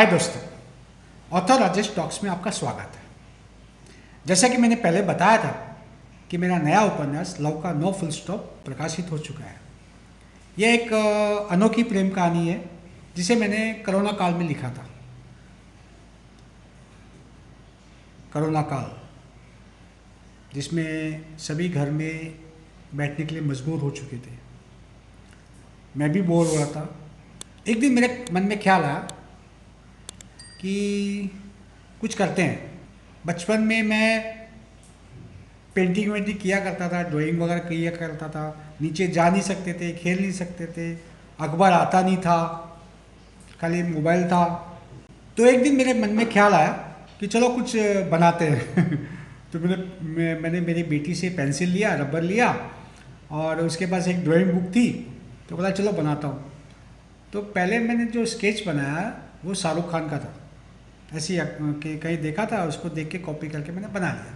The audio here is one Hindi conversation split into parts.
हाय दोस्तों, ऑथर राजेश टॉक्स में आपका स्वागत है। जैसा कि मैंने पहले बताया था कि मेरा नया उपन्यास लव का नो फुल स्टॉप प्रकाशित हो चुका है। यह एक अनोखी प्रेम कहानी है जिसे मैंने कोरोना काल में लिखा था। कोरोना काल जिसमें सभी घर में बैठने के लिए मजबूर हो चुके थे। मैं भी बोर हो रहा था। एक दिन मेरे मन में ख्याल आया कि कुछ करते हैं। बचपन में मैं पेंटिंग वेंटिंग किया करता था, ड्राइंग वगैरह किया करता था। नीचे जा नहीं सकते थे, खेल नहीं सकते थे, अखबार आता नहीं था, खाली मोबाइल था। तो एक दिन मेरे मन में ख्याल आया कि चलो कुछ बनाते हैं। तो मैंने मेरी बेटी से पेंसिल लिया, रबर लिया और उसके पास एक ड्राइंग बुक थी। तो बोला चलो बनाता हूँ। तो पहले मैंने जो स्केच बनाया वो शाहरुख खान का था। ऐसे ही कि कहीं देखा था, उसको देख के कॉपी करके मैंने बना लिया।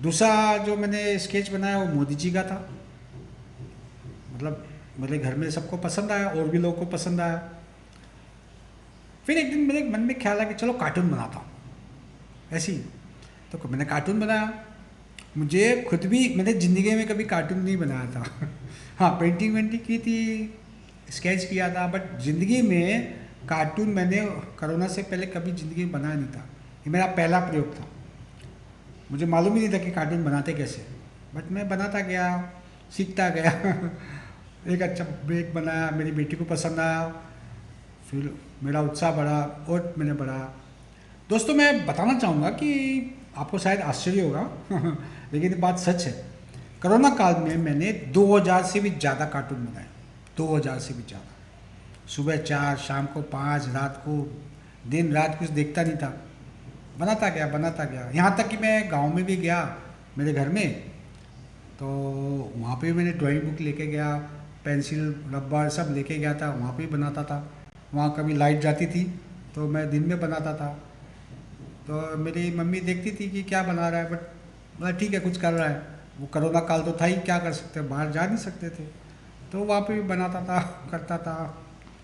दूसरा जो मैंने स्केच बनाया वो मोदी जी का था। मतलब मेरे घर में सबको पसंद आया और भी लोगों को पसंद आया। फिर एक दिन मेरे मन में ख्याल आया कि चलो कार्टून बनाता हूँ ऐसे ही। तो मैंने कार्टून बनाया। मुझे खुद भी, मैंने ज़िंदगी में कभी कार्टून नहीं बनाया था। हाँ, पेंटिंग वेंटिंग की थी, स्केच किया था, बट ज़िंदगी में कार्टून मैंने कोरोना से पहले कभी ज़िंदगी में बनाया नहीं था। ये मेरा पहला प्रयोग था। मुझे मालूम ही नहीं था कि कार्टून बनाते कैसे, बट मैं बनाता गया, सीखता गया। एक अच्छा ब्रेक बनाया, मेरी बेटी को पसंद आया, फिर मेरा उत्साह बढ़ा और मैंने बढ़ाया। दोस्तों, मैं बताना चाहूँगा कि आपको शायद आश्चर्य होगा, लेकिन ये बात सच है। कोरोना काल में मैंने 2000 से भी ज़्यादा कार्टून बनाए। 2000 से भी ज़्यादा। सुबह 4, शाम को 5, रात को, दिन रात कुछ देखता नहीं था, बनाता गया। यहाँ तक कि मैं गांव में भी गया मेरे घर में, तो वहाँ पे भी मैंने ड्राइंग बुक लेके गया, पेंसिल रबर सब लेके गया था, वहाँ पे भी बनाता था। वहाँ कभी लाइट जाती थी तो मैं दिन में बनाता था। तो मेरी मम्मी देखती थी कि क्या बना रहा है, बट बोला ठीक है कुछ कर रहा है। वो कोरोना काल तो था ही, क्या कर सकते, बाहर जा नहीं सकते थे। तो वहाँ पे भी बनाता था, करता था।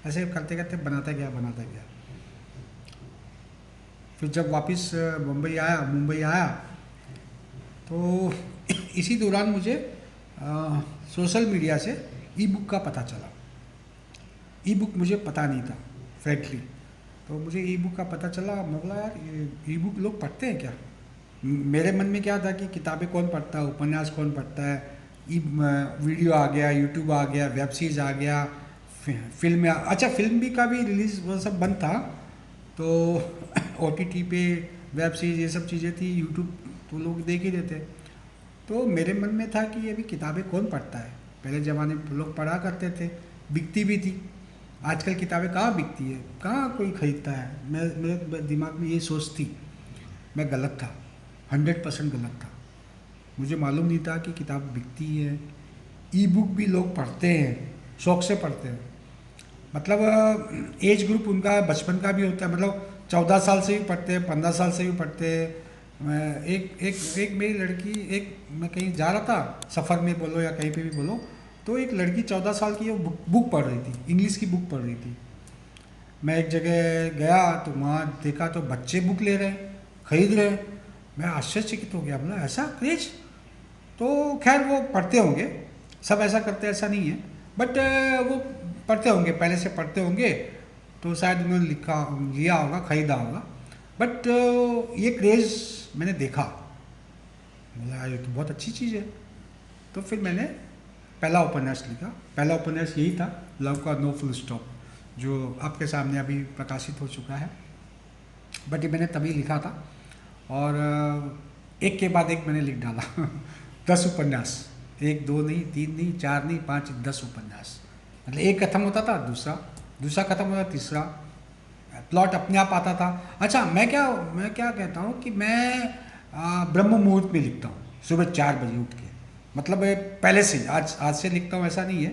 ऐसे करते करते बनाता गया। फिर जब वापस मुंबई आया तो इसी दौरान मुझे सोशल मीडिया से ई बुक का पता चला। ई बुक मुझे पता नहीं था फ्रैंकली। तो मुझे ई बुक का पता चला। मैं बोला यार, ई बुक लोग पढ़ते हैं क्या? मेरे मन में क्या था कि किताबें कौन पढ़ता है, उपन्यास कौन पढ़ता है। ई वीडियो आ गया, यूट्यूब आ गया, वेब सीरीज आ गया, फिल्म अच्छा फिल्म भी का भी रिलीज वो सब बंद था। तो OTT पे वेब सीरीज ये सब चीज़ें थी, यूट्यूब तो लोग देख ही देते। तो मेरे मन में था कि ये भी किताबें कौन पढ़ता है। पहले ज़माने में लोग पढ़ा करते थे, बिकती भी थी। आजकल किताबें कहाँ बिकती है, कहाँ कोई खरीदता है। मेरे दिमाग में ये सोच थी। मैं गलत था, 100% गलत था। मुझे मालूम नहीं था कि किताब बिकती है। ई बुक भी लोग पढ़ते हैं, शौक़ से पढ़ते हैं। मतलब एज ग्रुप उनका बचपन का भी होता है। मतलब 14 साल से भी पढ़ते हैं, 15 साल से भी पढ़ते हैं। एक एक एक मेरी लड़की, एक मैं कहीं जा रहा था, सफ़र में बोलो या कहीं पे भी बोलो, तो एक लड़की 14 साल की वो बुक पढ़ रही थी, इंग्लिश की बुक पढ़ रही थी। मैं एक जगह गया तो वहाँ देखा तो बच्चे बुक ले रहे हैं, खरीद रहे हैं। मैं आश्चर्यचकित हो गया, बोला ऐसा क्रेज। तो खैर वो पढ़ते होंगे, सब ऐसा करते ऐसा नहीं है, बट वो पढ़ते होंगे, पहले से पढ़ते होंगे, तो शायद उन्होंने लिया होगा, खरीदा होगा। बट ये क्रेज़ मैंने देखा, बोला ये तो बहुत अच्छी चीज़ है। तो फिर मैंने पहला उपन्यास लिखा। पहला उपन्यास यही था, लव का नो फुल स्टॉप, जो आपके सामने अभी प्रकाशित हो चुका है। बट ये मैंने तभी लिखा था और एक के बाद एक मैंने लिख डाला। 10 उपन्यास, 1 2 नहीं, 3 नहीं, 4 नहीं, 5, 10 उपन्यास। मतलब एक खत्म होता था, दूसरा खत्म होता, तीसरा, प्लॉट अपने आप आता था। अच्छा, मैं क्या कहता हूँ कि मैं ब्रह्म मुहूर्त में लिखता हूँ, सुबह 4 बजे उठ के। मतलब पहले से, आज से लिखता हूँ ऐसा नहीं है,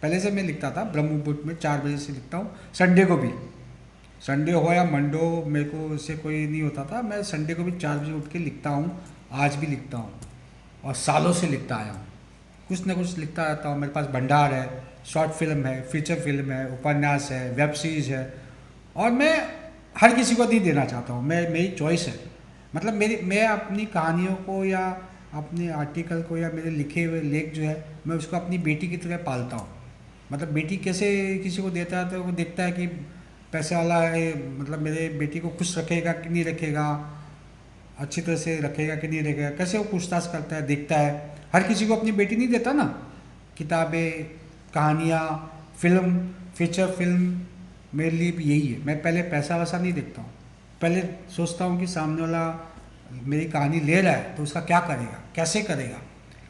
पहले से मैं लिखता था ब्रह्म मुहूर्त में 4 बजे से लिखता हूँ। संडे को भी, संडे हो या मंडे हो, मेरे को इससे कोई नहीं होता था। मैं संडे को भी 4 बजे उठ के लिखता हूँ, आज भी लिखता हूँ और सालों से लिखता आया हूँ। कुछ ना कुछ लिखता रहता हूँ। मेरे पास भंडार है, शॉर्ट फिल्म है, फीचर फिल्म है, उपन्यास है, वेब सीरीज़ है। और मैं हर किसी को नहीं देना चाहता हूँ, मेरी चॉइस है। मतलब मैं अपनी कहानियों को या अपने आर्टिकल को या मेरे लिखे हुए लेख जो है मैं उसको अपनी बेटी की तरह पालता हूँ। मतलब बेटी कैसे किसी को देता है तो वो देखता है कि पैसे वाला है, मतलब मेरे बेटी को खुश रखेगा कि नहीं रखेगा, अच्छी तरह से रखेगा कि नहीं रखेगा, कैसे वो पूछताछ करता है, देखता है। हर किसी को अपनी बेटी नहीं देता ना। किताबें, कहानियाँ, फिल्म, फीचर फिल्म मेरे लिए भी यही है। मैं पहले पैसा वैसा नहीं देखता हूँ, पहले सोचता हूँ कि सामने वाला मेरी कहानी ले रहा है तो उसका क्या करेगा, कैसे करेगा,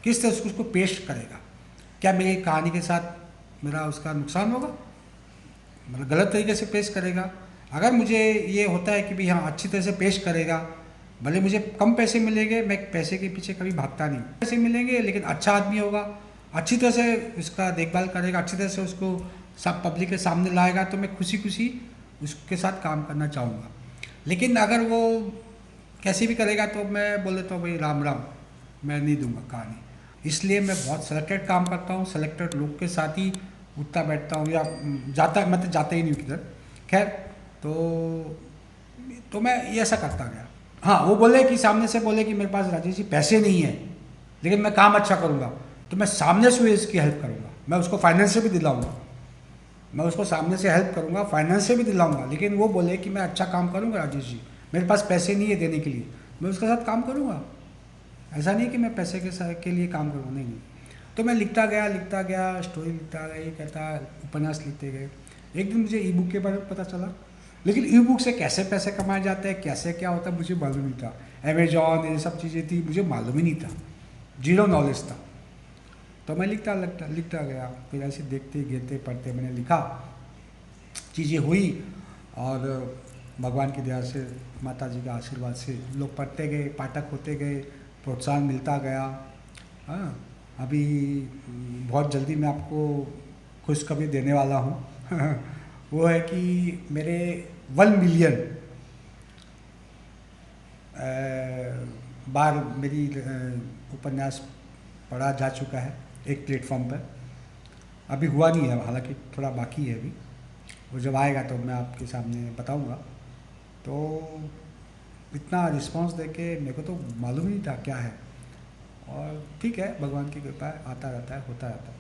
किस तरह से उसको पेश करेगा, क्या मेरी कहानी के साथ मेरा उसका नुकसान होगा, मतलब गलत तरीके से पेश करेगा। अगर मुझे ये होता है कि भाई हाँ अच्छी तरह से पेश करेगा, भले मुझे कम पैसे मिलेंगे, मैं पैसे के पीछे कभी भागता नहीं, पैसे मिलेंगे लेकिन अच्छा आदमी होगा, अच्छी तरह से उसका देखभाल करेगा, अच्छी तरह से उसको सब पब्लिक के सामने लाएगा, तो मैं खुशी खुशी उसके साथ काम करना चाहूँगा। लेकिन अगर वो कैसे भी करेगा तो मैं बोल देता हूँ भाई राम राम, मैं नहीं दूंगा कहानी। इसलिए मैं बहुत सेलेक्टेड काम करता हूँ, सेलेक्टेड लोग के साथ ही उठता बैठता हूँ, या जाता मैं तो जाता ही नहीं किधर। खैर, तो मैं ये ऐसा करता गया। हाँ, वो बोले कि सामने से बोले कि मेरे पास राजेश जी पैसे नहीं है लेकिन मैं काम अच्छा करूँगा, तो मैं सामने से इसकी हेल्प करूँगा, मैं उसको फाइनेंस से भी दिलाऊँगा, मैं उसको सामने से हेल्प करूँगा, फाइनेंस से भी दिलाऊँगा। लेकिन वो बोले कि मैं अच्छा काम करूँगा राजेश जी, मेरे पास पैसे नहीं है देने के लिए, मैं उसके साथ काम करूँगा। ऐसा नहीं कि मैं पैसे के लिए काम करूँगा, नहीं नहीं। तो मैं लिखता गया, स्टोरी लिखता गया, ये कहता उपन्यास लिखते गए। एक दिन मुझे ई बुक के बारे में पता चला, लेकिन ई बुक से कैसे पैसे कमाए जाते हैं, कैसे क्या होता है मुझे मालूम नहीं था। अमेजॉन ये सब चीज़ें थी, मुझे मालूम ही नहीं था, जीरो नॉलेज था। तो मैं लिखता गया, फिर ऐसे देखते गिरते पढ़ते मैंने लिखा, चीज़ें हुई, और भगवान की दया से, माता जी के आशीर्वाद से लोग पढ़ते गए, पाठक होते गए, प्रोत्साहन मिलता गया। हाँ, अभी बहुत जल्दी मैं आपको खुशखबरी देने वाला हूँ वो है कि मेरे 1 मिलियन बार मेरी उपन्यास पढ़ा जा चुका है एक प्लेटफॉर्म पर। अभी हुआ नहीं है, हालांकि थोड़ा बाकी है अभी, वो जब आएगा तो मैं आपके सामने बताऊंगा। तो इतना रिस्पांस देके मेरे को तो मालूम ही नहीं था क्या है, और ठीक है, भगवान की कृपा है, आता रहता है, होता रहता है।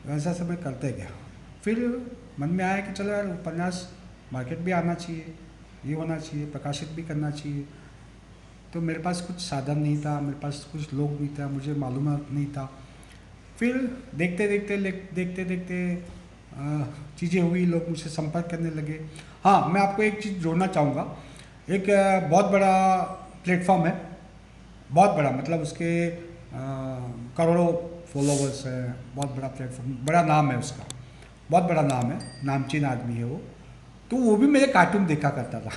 वैसा सब मैं करते गया। फिर मन में आया कि चलो यार उपन्यास मार्केट भी आना चाहिए, ये होना चाहिए, प्रकाशित भी करना चाहिए। तो मेरे पास कुछ साधन नहीं था, मेरे पास कुछ लोग नहीं था, मुझे मालूम नहीं था। फिर देखते देखते चीज़ें हुई, लोग मुझसे संपर्क करने लगे। हाँ, मैं आपको एक चीज़ जोड़ना चाहूँगा। एक बहुत बड़ा प्लेटफॉर्म है, बहुत बड़ा, मतलब उसके करोड़ों फॉलोवर्स हैं, बहुत बड़ा प्लेटफॉर्म, बड़ा नाम है उसका, बहुत बड़ा नाम है, नामचीन आदमी है वो। तो वो भी मेरे कार्टून देखा करता था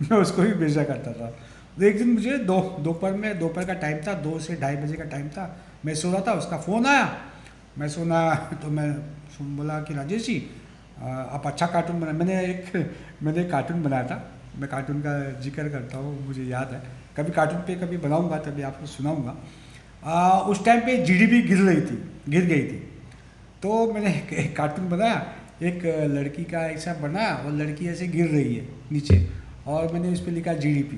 मैं उसको भी भेजा करता था। तो एक दिन मुझे दोपहर का टाइम था, 2 से 2:30 बजे का टाइम था, मैं सो रहा था, उसका फ़ोन आया, मैं सुना तो मैं बोला कि राजेश जी आप अच्छा कार्टून बना। मैंने एक कार्टून बनाया था, मैं कार्टून का जिक्र करता हूँ, मुझे याद है, कभी कार्टून पे कभी बनाऊंगा तभी आपको सुनाऊंगा। उस टाइम पे जीडीपी गिर गई थी। तो मैंने एक कार्टून बनाया, एक लड़की का ऐसा बनाया और लड़की ऐसे गिर रही है नीचे, और मैंने उस पर लिखा जीडीपी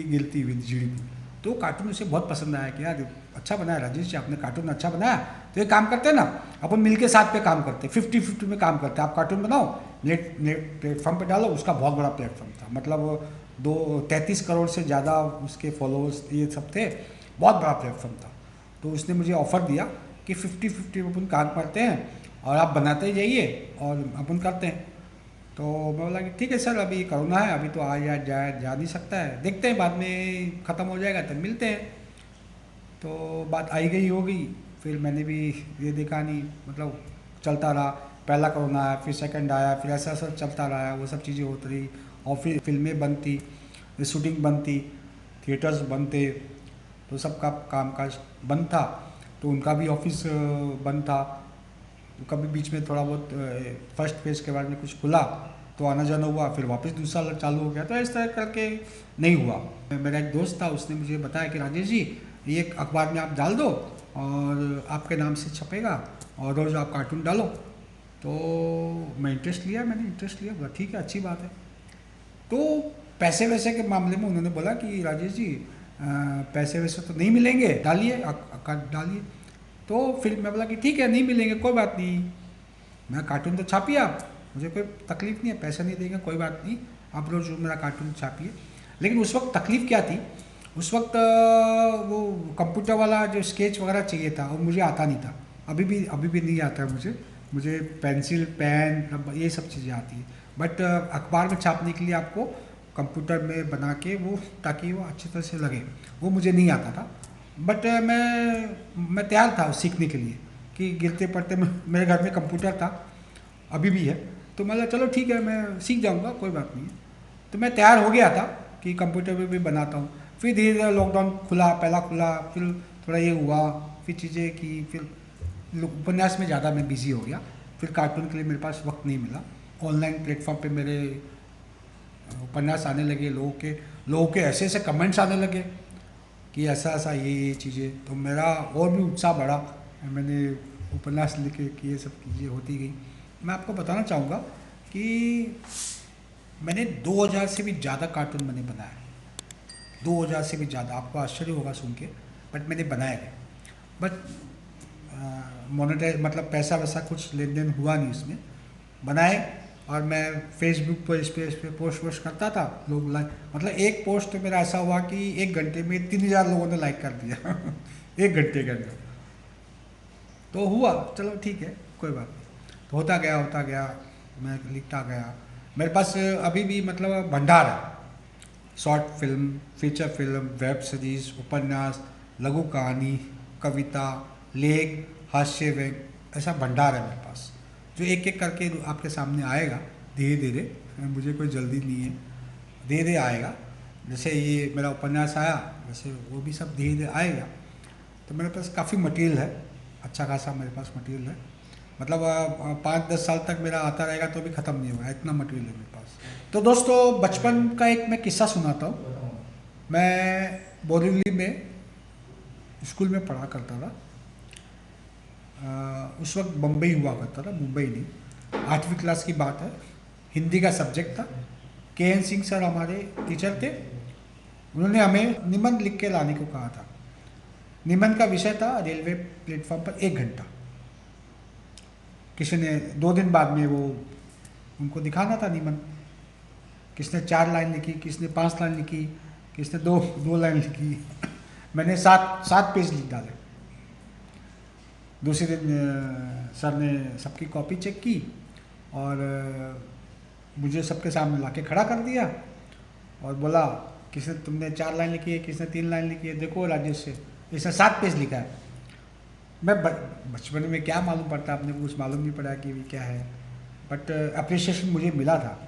गिरती हुई जीडीपी। तो कार्टून उसे बहुत पसंद आया कि यार अच्छा बनाया राजेश जी, आपने कार्टून अच्छा बनाया, तो एक काम करते हैं ना, अपन मिलके साथ पे काम करते हैं, 50-50 में काम करते हैं, आप कार्टून बनाओ, नेट प्लेटफॉर्म पे डालो। उसका बहुत बड़ा प्लेटफॉर्म था, मतलब 33 करोड़ से ज़्यादा उसके फॉलोअर्स ये सब थे, बहुत बड़ा प्लेटफॉर्म था। तो उसने मुझे ऑफ़र दिया कि 50-50 में अपन काम करते हैं और आप बनाते जाइए और अपन करते हैं। तो मैं बोला कि ठीक है सर, अभी कोरोना है, अभी तो जा नहीं सकता है, देखते हैं बाद में ख़त्म हो जाएगा तब मिलते हैं। तो बात आई गई हो गई, फिर मैंने भी ये देखा नहीं, मतलब चलता रहा, पहला कोरोना आया, फिर सेकंड आया, फिर ऐसा सब चलता रहा, वो सब चीज़ें होती रही, और फिर फिल्में बनती, शूटिंग बनती, थिएटर्स बनते, तो सबका काम काज बंद था, तो उनका भी ऑफिस बंद था। तो कभी बीच में थोड़ा बहुत फर्स्ट फेज के बारे में कुछ खुला तो आना जाना हुआ, फिर वापस दूसरा चालू हो गया, तो इस तरह करके नहीं हुआ। मेरा एक दोस्त था, उसने मुझे बताया कि राजेश जी ये एक अखबार में आप डाल दो और आपके नाम से छपेगा और रोज़ आप कार्टून डालो। तो मैंने इंटरेस्ट लिया, बोला ठीक है, अच्छी बात है। तो पैसे वैसे के मामले में उन्होंने बोला कि राजेश जी पैसे वैसे तो नहीं मिलेंगे, डालिए अकाउंट डालिए। तो फिर मैं बोला कि ठीक है नहीं मिलेंगे कोई बात नहीं, मैं कार्टून तो छापिए आप, मुझे कोई तकलीफ नहीं है, पैसा नहीं देंगे कोई बात नहीं, आप रोज मेरा कार्टून छापिए। लेकिन उस वक्त तकलीफ क्या थी, उस वक्त वो कंप्यूटर वाला जो स्केच वगैरह चाहिए था वो मुझे आता नहीं था, अभी भी नहीं आता है मुझे। मुझे पेंसिल पेन रबर ये सब चीज़ें आती है, बट अखबार में छापने के लिए आपको कंप्यूटर में बना के वो, ताकि वो अच्छी तरह से लगे, वो मुझे नहीं आता था। बट मैं तैयार था सीखने के लिए कि गिरते पड़ते मेरे घर में कंप्यूटर था, अभी भी है, तो मतलब चलो ठीक है मैं सीख जाऊंगा कोई बात नहीं है। तो मैं तैयार हो गया था कि कंप्यूटर पे भी बनाता हूँ। फिर धीरे धीरे लॉकडाउन खुला, पहला खुला, फिर थोड़ा ये हुआ, फिर चीज़ें की, फिर उपन्यास में ज़्यादा मैं बिज़ी हो गया, फिर कार्टून के लिए मेरे पास वक्त नहीं मिला। ऑनलाइन प्लेटफॉर्म पे मेरे उपन्यास आने लगे, लोगों के ऐसे ऐसे कमेंट्स आने लगे कि ऐसा ऐसा ये चीज़ें, तो मेरा और भी उत्साह बढ़ा, मैंने उपन्यास लिखे कि ये सब चीज़ें होती गई। मैं आपको बताना चाहूँगा कि मैंने 2000 से भी ज़्यादा कार्टून मैंने बनाए, 2000 से भी ज़्यादा, आपको आश्चर्य होगा सुन के, बट मैंने बनाए थे। बट मोनेटाइज मतलब पैसा वैसा कुछ लेन देन हुआ नहीं उसमें, बनाए। और मैं फेसबुक पर इस पे पोस्ट वोस्ट करता था, लोग लाइक, मतलब एक पोस्ट तो मेरा ऐसा हुआ कि 1 घंटे में 3000 लोगों ने लाइक कर दिया 1 घंटे के अंदर। तो हुआ, चलो ठीक है कोई बात नहीं, तो होता गया, मैं लिखता गया। मेरे पास अभी भी मतलब भंडार है, short film, feature film, web series, उपन्यास, लघु कहानी, कविता, लेख, हास्य व्यंग, ऐसा भंडार है मेरे पास, जो एक एक करके आपके सामने आएगा धीरे धीरे। मुझे कोई जल्दी नहीं है, धीरे धीरे आएगा। जैसे ये मेरा उपन्यास आया, वैसे वो भी सब धीरे धीरे आएगा। तो मेरे पास काफ़ी मटेरियल है, अच्छा खासा मेरे पास मटेरियल है, मतलब 5-10 साल तक मेरा आता रहेगा तो भी ख़त्म नहीं होगा, इतना मटेरियल है मेरे पास। तो दोस्तों बचपन का एक मैं किस्सा सुनाता हूँ। मैं बोरीवली में स्कूल में पढ़ा करता था। उस वक्त बम्बई हुआ करता था, मुंबई नहीं। 8वीं क्लास की बात है, हिंदी का सब्जेक्ट था। KN सिंह सर हमारे टीचर थे, उन्होंने हमें निबंध लिख के लाने को कहा था। निबंध का विषय था रेलवे प्लेटफॉर्म पर 1 घंटा। किसी ने 2 दिन बाद में वो उनको दिखाना था निबंध, किसने 4 लाइन लिखी, किसने 5 लाइन लिखी, किसने दो लाइन लिखी मैंने 7 पेज लिख डाले। दूसरे दिन सर ने सबकी कॉपी चेक की और मुझे सबके सामने लाके खड़ा कर दिया और बोला, किसने तुमने 4 लाइन लिखी है, किसने 3 लाइन लिखी है, देखो राजेश से इसने 7 पेज लिखा है। मैं बचपन में क्या मालूम पड़ता, अपने को कुछ मालूम नहीं पड़ा कि क्या है, बट अप्रिसिएशन मुझे मिला था,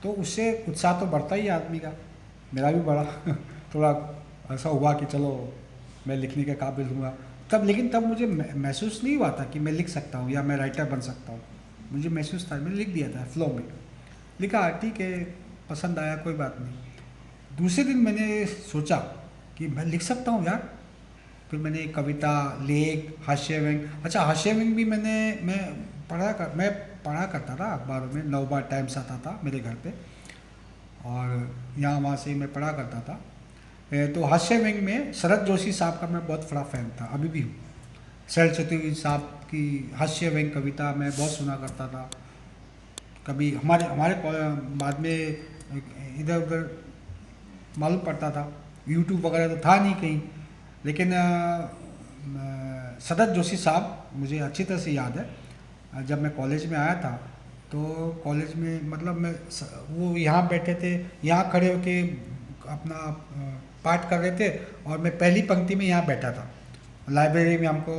तो उससे उत्साह तो बढ़ता ही आदमी का, मेरा भी बढ़ा थोड़ा ऐसा हुआ कि चलो मैं लिखने के काबिल हुआ तब। लेकिन तब मुझे महसूस नहीं हुआ था कि मैं लिख सकता हूँ या मैं राइटर बन सकता हूँ। मुझे महसूस था, मैंने लिख दिया था, फ्लो में लिखा, ठीक है पसंद आया कोई बात नहीं। दूसरे दिन मैंने सोचा कि मैं लिख सकता हूँ यार। फिर मैंने कविता, लेख, हास्य व्यंग, अच्छा हास्य व्यंग भी मैं पढ़ा करता था अखबारों में, नवबार टाइम्स आता था मेरे घर पे और यहाँ वहाँ से मैं पढ़ा करता था। तो हास्य व्यंग में शरद जोशी साहब का मैं बहुत बड़ा फ़ैन था, अभी भी हूँ। शरद चतुर्वेदी साहब की हास्य व्यंग कविता मैं बहुत सुना करता था। कभी हमारे बाद में इधर उधर मालूम पड़ता था, यूट्यूब वगैरह तो था नहीं कहीं, लेकिन शरद जोशी साहब मुझे अच्छी तरह से याद है। जब मैं कॉलेज में आया था तो कॉलेज में मतलब वो यहाँ बैठे थे, यहाँ खड़े होके अपना पाठ कर रहे थे और मैं पहली पंक्ति में यहाँ बैठा था। लाइब्रेरी में हमको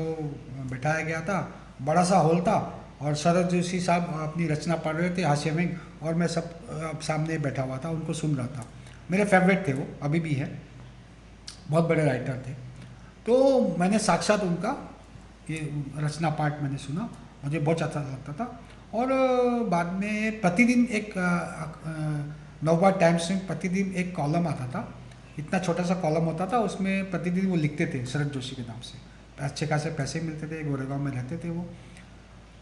बैठाया गया था, बड़ा सा हॉल था और शरद जोशी साहब अपनी रचना पढ़ रहे थे हास्य व्यंग, और मैं सब सामने बैठा हुआ था, उनको सुन रहा था। मेरे फेवरेट थे वो, अभी भी है, बहुत बड़े राइटर थे। तो मैंने साक्षात उनका ये रचना पाठ मैंने सुना, मुझे बहुत अच्छा लगता था। और बाद में प्रतिदिन एक नवबार टाइम्स में प्रतिदिन एक कॉलम आता था, इतना छोटा सा कॉलम होता था, उसमें प्रतिदिन वो लिखते थे शरद जोशी के नाम से, अच्छे खासे पैसे मिलते थे, गोरेगांव में रहते थे वो।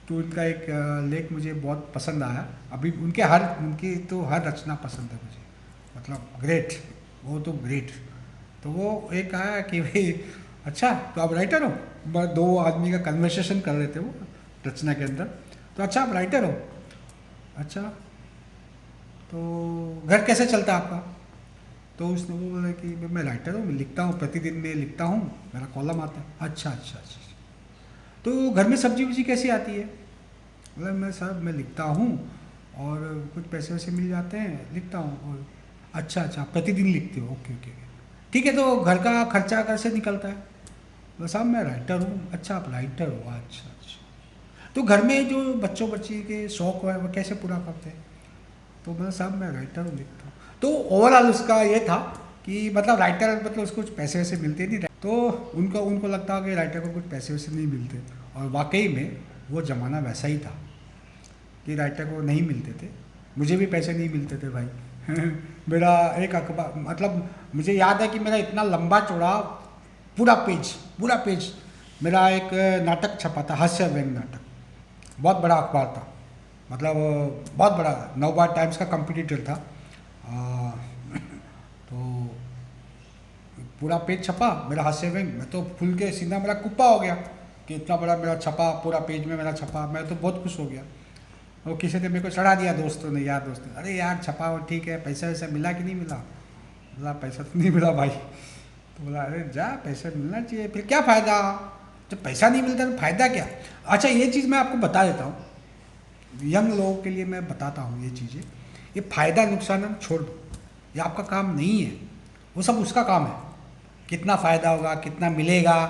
तो उनका एक लेख मुझे बहुत पसंद आया। अभी उनकी तो हर रचना पसंद है मुझे, मतलब ग्रेट, वो तो ग्रेट। तो वो एक आया कि भाई अच्छा तो आप राइटर हो, दो आदमी का कन्वर्सेशन कर रहे थे वो रचना के अंदर। तो अच्छा आप राइटर हो, अच्छा तो घर कैसे चलता है आपका? तो उसने वो बोला कि मैं राइटर हूँ, मैं लिखता हूँ, प्रतिदिन मैं लिखता हूँ, मेरा कॉलम आता है। अच्छा अच्छा अच्छा, तो घर में सब्जी वब्जी कैसी आती है? बोला मैं साहब मैं लिखता हूँ और कुछ पैसे वैसे मिल जाते हैं, लिखता हूँ। और अच्छा अच्छा प्रतिदिन लिखते हो, ओके ओके ठीक है, तो घर का खर्चा कैसे निकलता है? बोला साहब मैं राइटर हूँ। अच्छा आप राइटर हो, अच्छा अच्छा, तो घर में जो बच्चों बच्ची के शौक है वो कैसे पूरा करते हैं? तो मैं साहब मैं राइटर हूँ, लिखता हूँ। तो ओवरऑल उसका ये था कि मतलब राइटर मतलब उसको कुछ पैसे वैसे मिलते नहीं, तो उनको उनको लगता कि राइटर को कुछ पैसे वैसे नहीं मिलते। और वाकई में वो ज़माना वैसा ही था कि राइटर को नहीं मिलते थे, मुझे भी पैसे नहीं मिलते थे भाई। मेरा एक अखबार, मतलब मुझे याद है कि मेरा इतना लंबा चौड़ा पूरा पेज मेरा एक नाटक छपा था, हास्य व्यंग नाटक, बहुत बड़ा अखबार था, मतलब बहुत बड़ा, नवभारत टाइम्स का कंपटीटर था। तो पूरा पेज छपा मेरा हास्य व्यंग, मैं तो फूल के सीना मेरा कुप्पा हो गया कि इतना बड़ा मेरा छपा, पूरा पेज में मेरा छपा, मैं तो बहुत खुश हो गया। और किसी ने मेरे को चढ़ा दिया, दोस्तों ने, यार दोस्तों, अरे यार छपा हो ठीक है, पैसा वैसा मिला कि नहीं मिला? बोला पैसा तो नहीं मिला भाई। तो बोला अरे जा, पैसा मिलना चाहिए, फिर क्या फ़ायदा, जब पैसा नहीं मिलता तो फ़ायदा क्या? अच्छा ये चीज़ मैं आपको बता देता हूँ, यंग लोगों के लिए मैं बताता हूँ ये चीज़ें, ये फ़ायदा नुकसान हम छोड़ दो, ये आपका काम नहीं है, वो सब उसका काम है। कितना फ़ायदा होगा, कितना मिलेगा,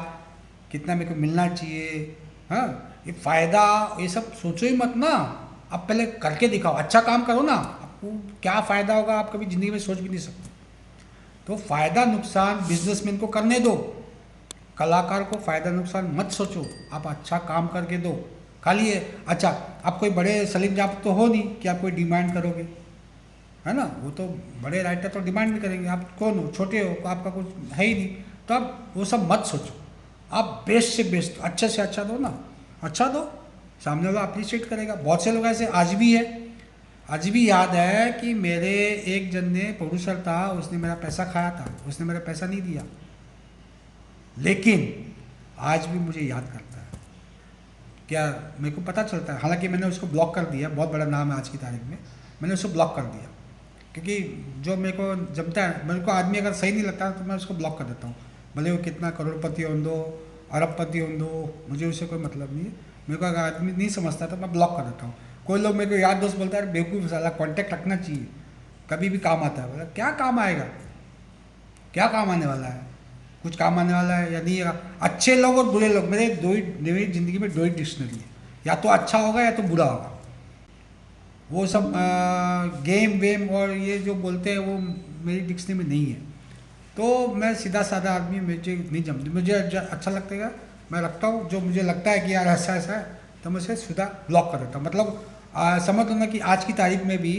कितना मेरे को मिलना चाहिए, हाँ, ये फ़ायदा ये सब सोचो ही मत ना, आप पहले करके दिखाओ, अच्छा काम करो ना, आपको क्या फ़ायदा होगा आप कभी ज़िंदगी में सोच भी नहीं सकते। तो फ़ायदा नुकसान बिजनेसमैन को करने दो, कलाकार को फ़ायदा नुकसान मत सोचो, आप अच्छा काम करके दो खाली। अच्छा आप कोई बड़े सलीम जाप तो हो नहीं कि आप कोई डिमांड करोगे, है ना, वो तो बड़े राइटर तो डिमांड भी करेंगे, आप कौन हो, छोटे हो, आपका कुछ है ही नहीं, तो आप वो सब मत सोचो, आप बेस्ट से बेस्ट अच्छे से अच्छा दो ना, अच्छा दो, सामने वाला अप्रिशिएट करेगा। बहुत से लोग ऐसे आज भी है, आज भी याद है कि मेरे एक जन ने प्रोड्यूसर था, उसने मेरा पैसा खाया था, उसने मेरा पैसा नहीं दिया, लेकिन आज भी मुझे याद करता है, क्या मेरे को पता चलता है, हालांकि मैंने उसको ब्लॉक कर दिया, बहुत बड़ा नाम है आज की तारीख में, मैंने उसको ब्लॉक कर दिया, क्योंकि जो मेरे को जमता है, मेरे को आदमी अगर सही नहीं लगता तो मैं उसको ब्लॉक कर देता हूँ, भले वो कितना करोड़पति हो दो, अरबपति हो दो, मुझे उससे कोई मतलब नहीं है। मेरे को अगर आदमी नहीं समझता तो मैं ब्लॉक कर देता हूँ। कोई लोग मेरे को यार दोस्त बोलता है बेवकूफ़ साला, कॉन्टैक्ट रखना चाहिए, कभी भी काम आता है। बोला क्या काम आएगा, क्या काम आने वाला है, कुछ काम आने वाला है या नहीं है? अच्छे लोग और बुरे लोग, मेरी ज़िंदगी में दो ही डिक्शनरी है, या तो अच्छा होगा या तो बुरा होगा। वो सब गेम वेम और ये जो बोलते हैं वो मेरी डिक्शनरी में नहीं है। तो मैं सीधा साधा आदमी, मुझे नहीं जमती, मुझे अच्छा लगता है मैं रखता हूँ, जो मुझे लगता है कि यार ऐसा ऐसा है तो मैं उसे सीधा ब्लॉक कर देता हूँ। मतलब समझ लो ना कि आज की तारीख में भी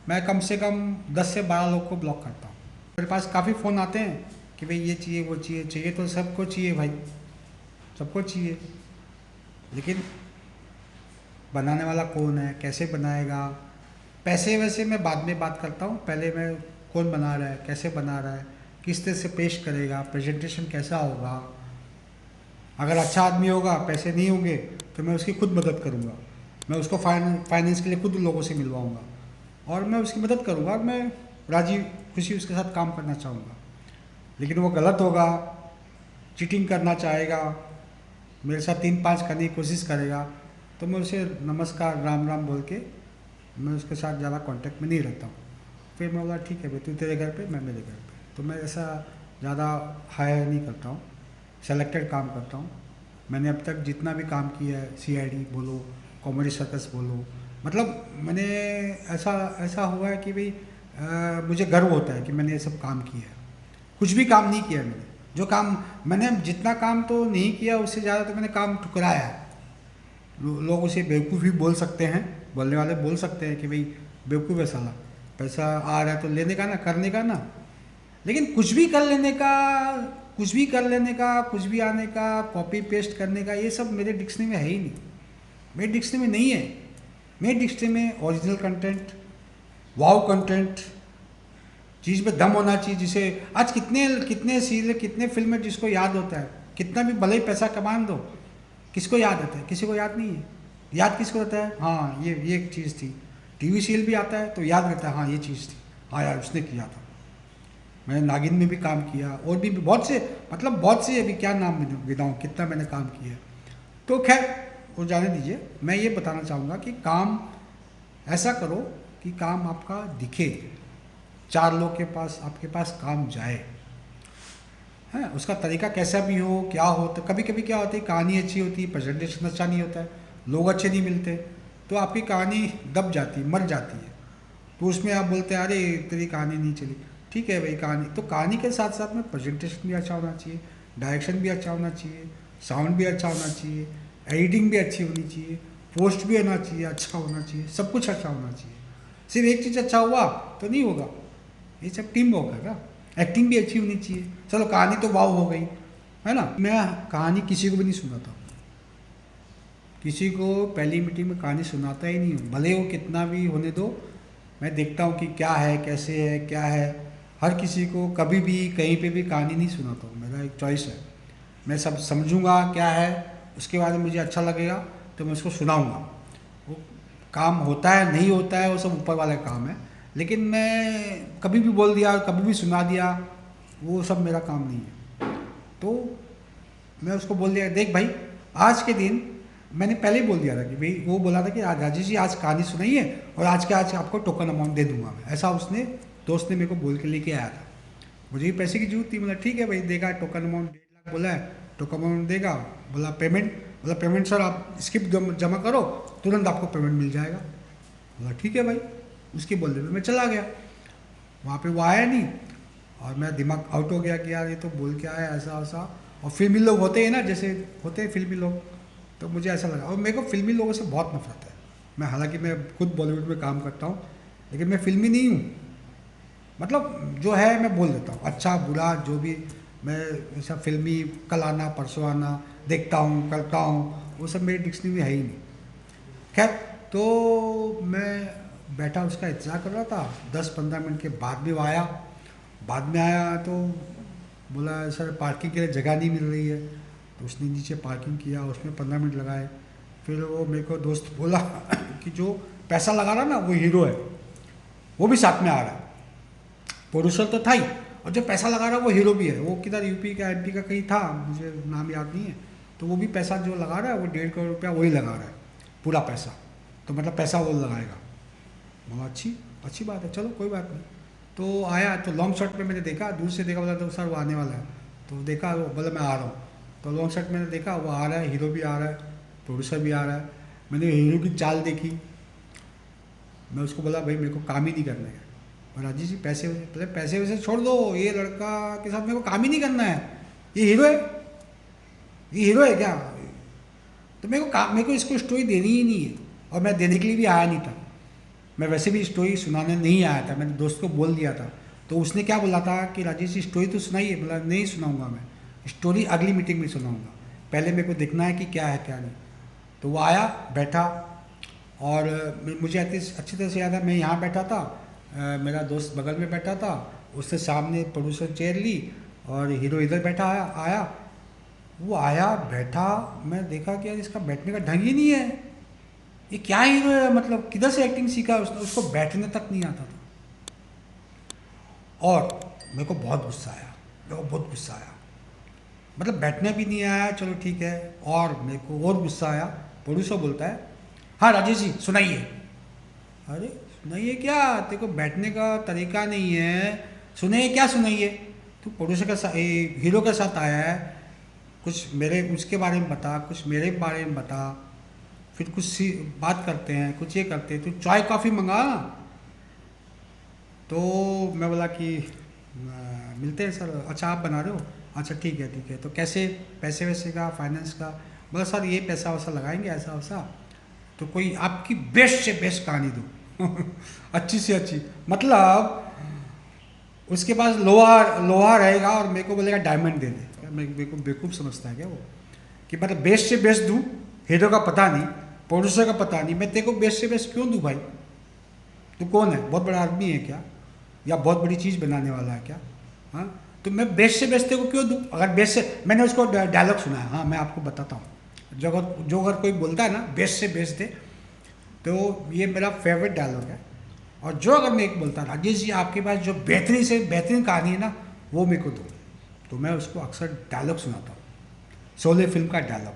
मैं कम से कम 10 से 12 लोग को ब्लॉक करता हूँ। मेरे पास काफ़ी फ़ोन आते हैं कि भाई ये चाहिए वो चाहिए, चाहिए तो सबको चाहिए भाई, सबको चाहिए, लेकिन बनाने वाला कौन है, कैसे बनाएगा? पैसे वैसे मैं बाद में बात करता हूँ, पहले मैं कौन बना रहा है, कैसे बना रहा है, किस तरह से पेश करेगा, प्रेजेंटेशन कैसा होगा। अगर अच्छा आदमी होगा, पैसे नहीं होंगे तो मैं उसकी खुद मदद करूँगा, मैं उसको फाइनेंस के लिए खुद लोगों से मिलवाऊँगा और मैं उसकी मदद करूँगा और मैं राजी खुशी उसके साथ काम करना चाहूँगा। लेकिन वो गलत होगा, चीटिंग करना चाहेगा, मेरे साथ 3-5 करने की कोशिश करेगा, तो मैं उसे नमस्कार राम राम बोल के मैं उसके साथ ज़्यादा कांटेक्ट में नहीं रहता हूँ। फिर मैं बोला ठीक है भाई, तू तेरे घर पे, मैं मेरे घर पे, तो मैं ऐसा ज़्यादा हायर नहीं करता हूँ, सेलेक्टेड काम करता हूँ। मैंने अब तक जितना भी काम किया है, CID बोलो, कॉमेडी सर्कस बोलो, मतलब मैंने ऐसा ऐसा हुआ है कि भाई मुझे गर्व होता है कि मैंने ये सब काम किया है। कुछ भी काम नहीं किया मैंने, जो काम मैंने, जितना काम तो नहीं किया उससे ज़्यादा तो मैंने काम ठुकराया है। लोग उसे बेवकूफ़ भी बोल सकते हैं, बोलने वाले बोल सकते हैं कि भाई बेवकूफ़ है साला, पैसा आ रहा है तो लेने का ना, करने का ना, लेकिन कुछ भी कर लेने का, कुछ भी आने का, कॉपी पेस्ट करने का, ये सब मेरे डिक्शनरी में है ही नहीं। मेरी डिक्शनरी में नहीं है। मेरी डिक्शनरी में ओरिजिनल कंटेंट, वाव कंटेंट, चीज़ में दम होना चाहिए। जिसे आज कितने कितने सीरियल, कितने फिल्में जिसको याद होता है, कितना भी भले ही पैसा कमा दो, किसको याद होता है? किसी को याद नहीं है। याद किसको होता है? हाँ, ये एक चीज़ थी। टीवी सीरियल भी आता है तो याद रहता है, हाँ ये चीज़ थी, हाँ यार उसने किया था। मैंने नागिन में भी काम किया, और भी बहुत से, मतलब बहुत से, अभी क्या नाम गिनाऊँ कितना मैंने काम किया। तो खैर वो जाने दीजिए। मैं ये बताना चाहूँगा कि काम ऐसा करो कि काम आपका दिखे, 4 लोग के पास आपके पास काम जाए, है। उसका तरीका कैसा भी हो, क्या हो, तो कभी कभी क्या होता है, कहानी अच्छी होती है, प्रेजेंटेशन अच्छा नहीं होता है, लोग अच्छे नहीं मिलते, तो आपकी कहानी दब जाती है, मर जाती है। तो उसमें आप बोलते हैं अरे तेरी कहानी नहीं चली। ठीक है भाई, कहानी तो कहानी के साथ साथ में प्रेजेंटेशन भी अच्छा होना चाहिए, डायरेक्शन भी अच्छा होना चाहिए, साउंड भी अच्छा होना चाहिए, एडिटिंग भी अच्छी होनी चाहिए, पोस्ट भी होना चाहिए, अच्छा होना चाहिए, सब कुछ अच्छा होना चाहिए। सिर्फ एक चीज़ अच्छा हुआ तो नहीं होगा, ये सब टीम वर्क है का। एक्टिंग भी अच्छी होनी चाहिए। चलो कहानी तो वाव हो गई, है ना। मैं कहानी किसी को भी नहीं सुनाता, किसी को पहली मीटिंग में कहानी सुनाता ही नहीं हूँ, भले वो कितना भी होने दो। मैं देखता हूँ कि क्या है, कैसे है, क्या है। हर किसी को कभी भी कहीं पे भी कहानी नहीं सुनाता हूँ, मेरा एक चॉइस है। मैं सब समझूंगा क्या है, उसके बाद मुझे अच्छा लगेगा तो मैं उसको सुनाऊंगा। वो काम होता है नहीं होता है वो सब ऊपर वाला काम है, लेकिन मैं कभी भी बोल दिया, कभी भी सुना दिया, वो सब मेरा काम नहीं है। तो मैं उसको बोल दिया, देख भाई आज के दिन, मैंने पहले ही बोल दिया था कि भाई, वो बोला था कि आज राजेश जी आज कहानी सुनाइए और आज के आज आपको टोकन अमाउंट दे दूंगा मैं, ऐसा उसने दोस्त ने मेरे को बोल के लेके आया था। मुझे भी पैसे की जरूरत थी, बोला ठीक है भाई, देगा टोकन अमाउंट 1.5 लाख बोला है, टोकन अमाउंट देगा। बोला पेमेंट, बोला पेमेंट सर आप स्किप जमा करो, तुरंत आपको पेमेंट मिल जाएगा। बोला ठीक है भाई, उसके बोलने में मैं चला गया। वहाँ पे वो आया नहीं, और मेरा दिमाग आउट हो गया कि यार ये तो बोल के आया ऐसा वैसा। और फिल्मी लोग होते हैं ना, जैसे होते हैं फिल्मी लोग, तो मुझे ऐसा लगा। और मेरे को फिल्मी लोगों से बहुत नफरत है। मैं हालांकि मैं खुद बॉलीवुड में काम करता हूँ, लेकिन मैं फिल्मी नहीं हूँ। मतलब जो है मैं बोल देता हूँ, अच्छा बुरा जो भी। मैं ऐसा फिल्मी कल आना परसों आना देखता हूँ करता हूँ, वो सब मेरी डिक्शनरी में है ही नहीं। खैर, तो मैं बैठा उसका इंतज़ार कर रहा था। 10-15 मिनट के बाद भी वो आया। बाद में आया तो बोला सर पार्किंग के लिए जगह नहीं मिल रही है। तो उसने नीचे पार्किंग किया, उसमें 15 मिनट लगाए। फिर वो मेरे को दोस्त बोला कि जो पैसा लगा रहा ना वो हीरो है, वो भी साथ में आ रहा है। प्रोड्यूसर तो था ही, और जो पैसा लगा रहा है वो हीरो भी है। वो किधर यूपी का एमपी का कहीं था, मुझे नाम याद नहीं है। तो वो भी पैसा जो लगा रहा है वो 1.5 करोड़ रुपया वही लगा रहा है, पूरा पैसा। तो मतलब पैसा वो लगाएगा। बोला अच्छी अच्छी बात है, चलो कोई बात नहीं। तो आया, तो लॉन्ग शॉट में मैंने देखा, दूर से देखा, बोला तो सर वो आने वाला है। तो देखा, वो बोला मैं आ रहा हूँ। तो लॉन्ग शॉट मैंने देखा वो आ रहा है, हीरो भी आ रहा है, प्रोड्यूसर भी आ रहा है। मैंने हीरो की चाल देखी। मैं उसको बोला भाई मेरे को काम ही नहीं करना है। और राजेश जी पैसे पैसे वैसे छोड़ दो, ये लड़का के साथ मेरे को काम ही नहीं करना है। ये हीरो है, ये हीरो है क्या? तो मेरे को इसको स्टोरी देनी ही नहीं है, और मैं देने के लिए भी आया नहीं था। मैं वैसे भी स्टोरी सुनाने नहीं आया था, मैंने दोस्त को बोल दिया था। तो उसने क्या बोला था कि राजेश जी स्टोरी तो सुनाइए। बोला नहीं सुनाऊंगा, मैं स्टोरी अगली मीटिंग में सुनाऊंगा, पहले मेरे को देखना है कि क्या है क्या नहीं। तो वो आया, बैठा, और मुझे अच्छी तरह से याद है, मैं यहाँ बैठा था, मेरा दोस्त बगल में बैठा था, उससे सामने प्रोड्यूसर चेयर ली, और हीरो इधर बैठा आया। वो आया बैठा, मैं देखा कि यार इसका बैठने का ढंग ही नहीं है, ये क्या हीरो है, मतलब किधर से एक्टिंग सीखा उसने, उसको बैठने तक नहीं आता था। और मेरे को बहुत गुस्सा आया, मेरे को बहुत गुस्सा आया, मतलब बैठने भी नहीं आया, चलो ठीक है। और मेरे को और गुस्सा आया, प्रोड्यूसर बोलता है हाँ राजेश जी सुनाइए। अरे सुनाइए क्या, तेरे को बैठने का तरीका नहीं है, सुनाइए क्या सुनाइए। तू प्रोड्यूसर के साथ, हीरो के साथ आया है, कुछ मेरे उसके बारे में बता, कुछ मेरे बारे में बता, फिर कुछ बात करते हैं, कुछ ये करते हैं, तू चाय कॉफ़ी मंगा। तो मैं बोला कि मिलते हैं सर। अच्छा आप बना रहे हो, अच्छा ठीक है। तो कैसे, पैसे वैसे का, फाइनेंस का? बोला सर ये पैसा वैसा लगाएंगे ऐसा वैसा। तो कोई आपकी बेस्ट से बेस्ट कहानी दो अच्छी से अच्छी, मतलब उसके पास लोहा रहेगा और मेरे को बोलेगा डायमंड दे दे। मेरे को बेवकूफ़ समझता है क्या वो, कि मतलब बेस्ट से बेस्ट दूँ, हीरो का पता नहीं, प्रोड्यूसर का पता नहीं, मैं तेरे को बेस्ट से बेस्ट क्यों दूँ भाई? तू कौन है? बहुत बड़ा आदमी है क्या? या बहुत बड़ी चीज़ बनाने वाला है क्या? हाँ, तो मैं बेस्ट से बेस्ट तेरे को क्यों दूँ? अगर बेस्ट से, मैंने उसको डायलॉग सुना है, हाँ मैं आपको बताता हूँ। जो अगर कोई बोलता है ना बेस्ट से बेस्ट दे, तो ये मेरा फेवरेट डायलॉग है। और जो अगर मैं एक बोलता, राजेश जी आपके पास जो बेहतरीन से बेहतरीन कहानी है ना, वो मेरे को दो, तो मैं उसको अक्सर डायलॉग सुनाता हूँ। शोले फिल्म का डायलॉग,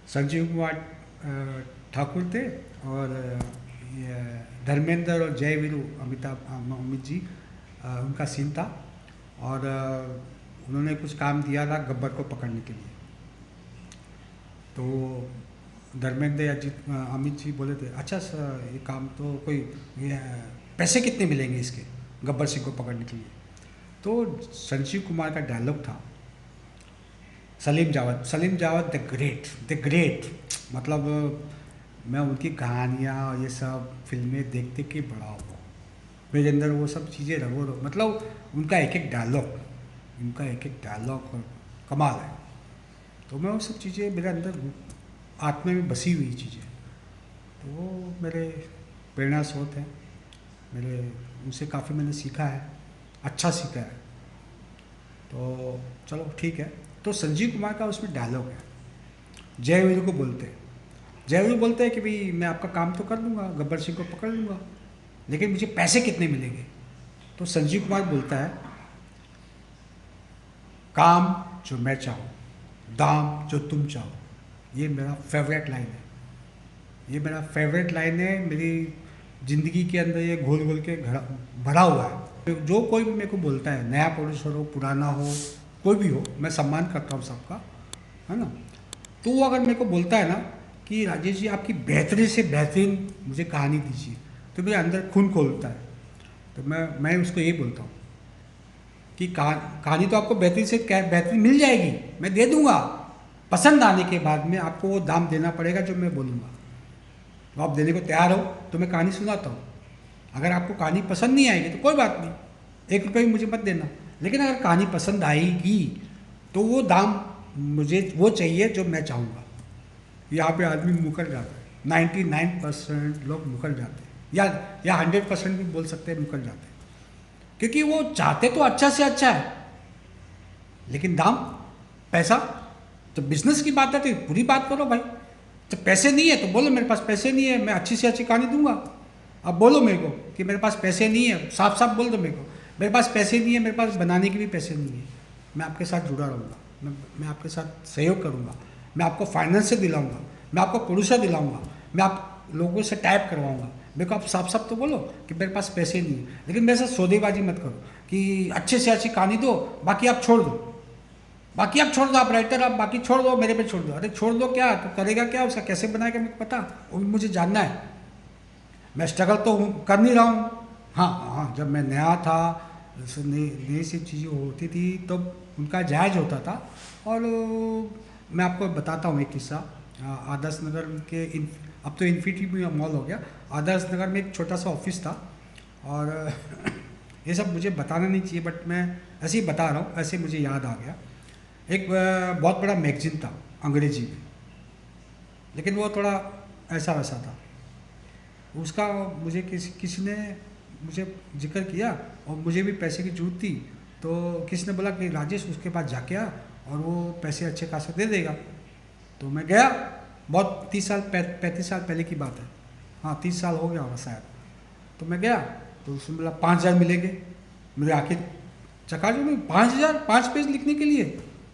संजीव कुमार ठाकुर थे, और ये धर्मेंद्र और जय वीरू, अमित जी, उनका सीन था। और उन्होंने कुछ काम दिया था गब्बर को पकड़ने के लिए। तो धर्मेंद्र या अमित जी बोले थे, अच्छा सर ये काम तो कोई, ये पैसे कितने मिलेंगे इसके, गब्बर सिंह को पकड़ने के लिए? तो संजीव कुमार का डायलॉग था, सलीम जावेद द ग्रेट, मतलब मैं उनकी कहानियाँ और ये सब फिल्में देखते के बड़ा हुआ, मेरे अंदर वो सब चीज़ें रहो, मतलब उनका एक एक डायलॉग कमाल है। तो मैं वो सब चीज़ें मेरे अंदर आत्मा में बसी हुई चीज़ें, तो वो मेरे प्रेरणा स्रोत हैं। मेरे उनसे काफ़ी मैंने सीखा है, अच्छा सीखा है। तो चलो ठीक है। तो संजीव कुमार का उसमें डायलॉग है, जयवीर को बोलते हैं, जयवीर बोलते हैं कि भाई मैं आपका काम तो कर दूंगा, गब्बर सिंह को पकड़ लूँगा, लेकिन मुझे पैसे कितने मिलेंगे? तो संजीव कुमार बोलता है, काम जो मैं चाहूँ, दाम जो तुम चाहो। ये मेरा फेवरेट लाइन है, ये मेरा फेवरेट लाइन है। मेरी ज़िंदगी के अंदर ये घोल घोल के भरा हुआ है। जो कोई भी मेरे को बोलता है, नया प्रोड्यूसर हो, पुराना हो, कोई भी हो, मैं सम्मान करता हूँ सबका, है ना। तो वो अगर मेरे को बोलता है ना कि राजेश जी आपकी बेहतरीन से बेहतरीन मुझे कहानी दीजिए, तो मेरे अंदर खून खोलता है। तो मैं उसको यही बोलता हूँ कि कहानी तो आपको बेहतरीन से बेहतरीन मिल जाएगी, मैं दे दूँगा, पसंद आने के बाद में आपको वो दाम देना पड़ेगा जो मैं बोलूँगा। तो आप देने को तैयार हो तो मैं कहानी सुनाता हूँ। अगर आपको कहानी पसंद नहीं आएगी तो कोई बात नहीं, 1 रुपये भी मुझे मत देना, लेकिन अगर कहानी पसंद आएगी तो वो दाम मुझे वो चाहिए जो मैं चाहूँगा। यहाँ पे आदमी मुकर जाता है, 99% लोग मुकर जाते हैं, या 100% भी बोल सकते हैं मुकर जाते हैं, क्योंकि वो चाहते तो अच्छा से अच्छा है, लेकिन दाम, पैसा, तो बिजनेस की बात है तो पूरी बात करो भाई। तो पैसे नहीं है तो बोलो मेरे पास पैसे नहीं है, मैं अच्छी से अच्छी कहानी दूंगा। अब बोलो मेरे को कि मेरे पास पैसे नहीं है, साफ साफ बोल दो मेरे को, मेरे पास पैसे नहीं है, मेरे पास बनाने के भी पैसे नहीं है। मैं आपके साथ जुड़ा रहूँगा, मैं आपके साथ सहयोग करूँगा, मैं आपको फाइनेंस से दिलाऊँगा, मैं आपको प्रोड्यूसर दिलाऊँगा, मैं आप लोगों से टाइप करवाऊँगा। मेरे को आप साफ साफ तो बोलो कि मेरे पास पैसे नहीं है, लेकिन मेरे साथ सौदेबाजी मत करो कि अच्छे से अच्छी कहानी दो, बाकी आप छोड़ दो, बाकी आप छोड़ दो, आप राइटर, आप बाकी छोड़ दो, मेरे पे छोड़ दो। अरे छोड़ दो क्या, तो करेगा क्या, उसका कैसे बनाएगा मेरे को पता, वो भी मुझे जानना है। मैं स्ट्रगल तो कर नहीं रहा हूँ। हाँ हाँ, जब मैं नया था, नई सी चीज़ें होती थी तो उनका जायज़ होता था। और मैं आपको बताता हूँ एक किस्सा। आदर्श नगर के अब तो इन्फिनिटी मॉल हो गया, आदर्श नगर में एक छोटा सा ऑफिस था। और ये सब मुझे बताना नहीं चाहिए, बट मैं ऐसे ही बता रहा हूँ, ऐसे मुझे याद आ गया। एक बहुत बड़ा मैगजीन था अंग्रेजी में, लेकिन वो थोड़ा ऐसा वैसा था। उसका मुझे किसी ने मुझे जिक्र किया और मुझे भी पैसे की जरूरत थी, तो किसी ने बोला कि राजेश उसके पास जाके आ और वो पैसे अच्छे खासे दे देगा। तो मैं गया, बहुत 35 साल पहले की बात है, हाँ 30 साल हो गया होगा शायद। तो मैं गया तो उसने बोला 5,000 मिलेंगे। मेरे आखिर चका जो नहीं, 5,000 5 पेज लिखने के लिए